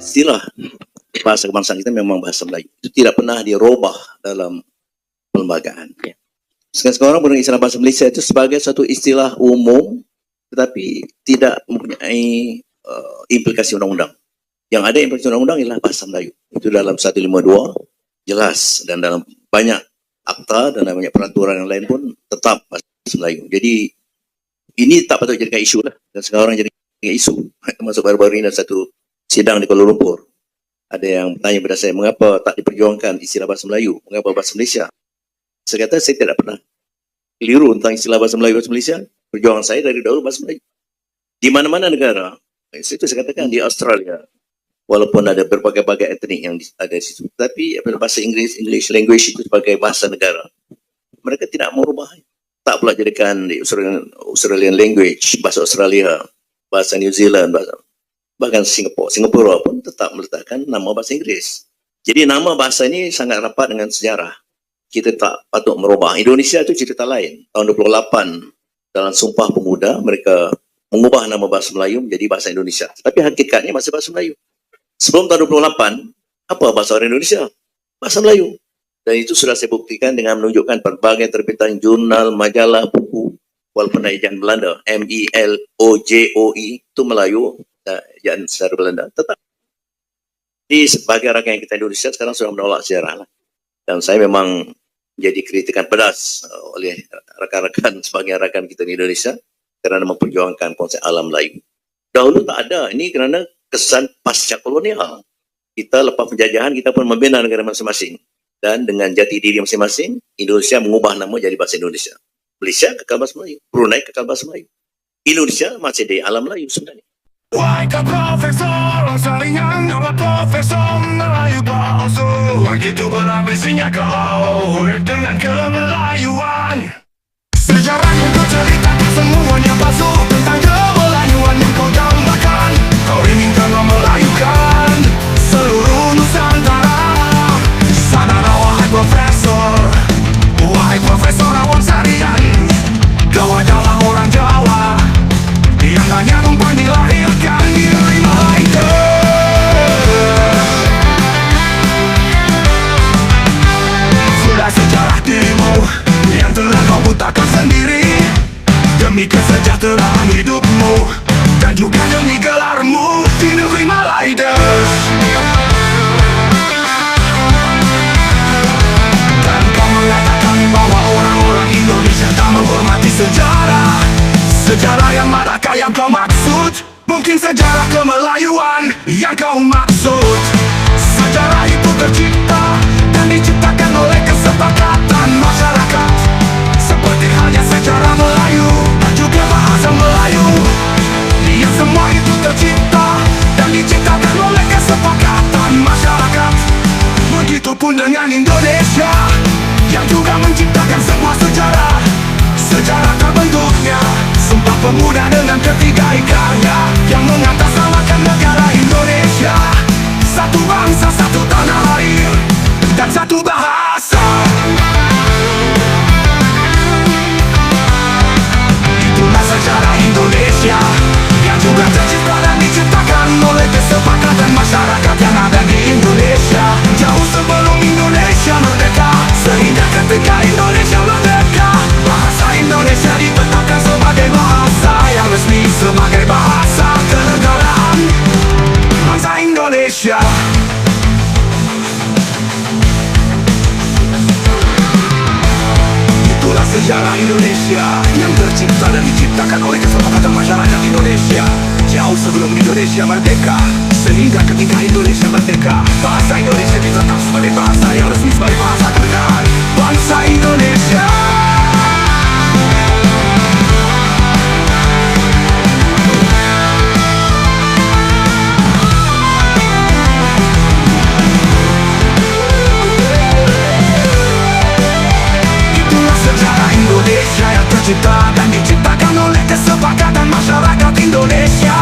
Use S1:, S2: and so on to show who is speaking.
S1: istilah bahasa kebangsaan kita memang bahasa Melayu. Itu tidak pernah dirubah dalam pelembagaan. Sekarang penggunaan istilah bahasa Malaysia itu sebagai satu istilah umum, tetapi tidak mempunyai implikasi undang-undang. Yang ada implikasi undang-undang ialah bahasa Melayu. Itu dalam 152 jelas, dan dalam banyak akta dan banyak peraturan yang lain pun tetap bahasa Melayu. Jadi ini tak patut jadikan isu lah. Dan sekarang jadi isu. Termasuk baru-baru ini ada satu sidang di Kuala Lumpur. Ada yang bertanya kepada saya, mengapa tak diperjuangkan istilah bahasa Melayu? Mengapa bahasa Malaysia? Saya kata saya tidak pernah keliru tentang istilah bahasa Melayu bahasa Malaysia. Perjuangan saya dari dahulu bahasa Melayu. Di mana-mana negara, itu saya katakan di Australia, walaupun ada berbagai-bagai etnik yang ada di situ, tapi bahasa English language itu sebagai bahasa negara, mereka tidak merubahnya. Tak pula jadikan di Australian language, bahasa Australia, bahasa New Zealand, bahkan Singapura pun tetap meletakkan nama bahasa Inggeris. Jadi nama bahasa ini sangat rapat dengan sejarah. Kita tak patut merubah. Indonesia itu cerita lain. Tahun 28 dalam Sumpah Pemuda mereka mengubah nama bahasa Melayu menjadi bahasa Indonesia. Tapi hakikatnya masih bahasa Melayu. Sebelum tahun 28, apa bahasa orang Indonesia? Bahasa Melayu. Dan itu sudah saya buktikan dengan menunjukkan berbagai terbitan jurnal, majalah, buku. Walaupun ada ejaan Belanda, MELOJOE, itu Melayu, ejaan secara Belanda, tetap. Di sebagai rakyat kita Indonesia sekarang sudah menolak sejarah lah. Dan saya memang jadi kritikan pedas oleh rakan-rakan sebagai rakan kita di Indonesia kerana memperjuangkan konsep alam Melayu. Dahulu tak ada. Ini kerana kesan pasca kolonial. Kita lepas penjajahan, kita pun membina negara masing-masing. Dan dengan jati diri masing-masing, Indonesia mengubah nama jadi bahasa Indonesia. Malaysia kekal bahasa Melayu. Brunei kekal bahasa Melayu. Indonesia masih di alam Melayu sebenarnya.
S2: Wahai profesor, saringan nama profesor Melayu palsu. Begitu berambisinya kau dengan kemelayuan. Sejarahnya kau ceritakan semuanya palsu tentang kemelayuan yang kau dambakan. Kau inginkan memelayukan seluruh Nusantara. Sana wahai profesor, awam sarian. Kau adalah orang Jawa yang hanya numpang dilahirkan di negeri Malaysia. Sudah sejarah dirimu yang telah kau butakan sendiri demi kesejahteraan hidupmu dan juga demi gelarmu di negeri Malaysia. Dan kau mengatakan bahwa orang-orang Indonesia tak menghormati sejarah. Sejarah yang manakah yang kau maksud? Mungkin sejarah kemelayuan yang kau maksud. Sejarah itu tercipta dan diciptakan oleh kesepakatan masyarakat, seperti halnya sejarah Melayu dan juga bahasa Melayu. Yang semua itu tercipta dan diciptakan oleh kesepakatan masyarakat. Begitupun dengan Indonesia yang juga menciptakan sebuah sejarah. Sejarah terbentuknya Sumpah Pemuda dengan ketiga ikarnya yang mengatasnamakan negara Indonesia. Satu bangsa, satu tanah air, dan satu bahasa. Itulah sejarah Indonesia yang juga tercipta dan diciptakan oleh kesepakatan masyarakat yang ada di Indonesia. Jauh sebelum Indonesia merdeka, sehingga ketika Indonesia merdeka, bahasa Indonesia ditetapkan sebagai bahasa yang resmi, sebagai bahasa kenegaraan bangsa Indonesia. Itulah sejarah Indonesia yang tercipta dan diciptakan oleh kesepakatan masyarakat Indonesia. Jauh sebelum Indonesia merdeka, sehingga ketika Indonesia merdeka, bahasa Indonesia ditetapkan sebagai bahasa yang resmi, sebagai bahasa kenegaraan bangsa Indonesia. Indonesia yang tercipta dan diciptakan oleh kesepakatan masyarakat Indonesia.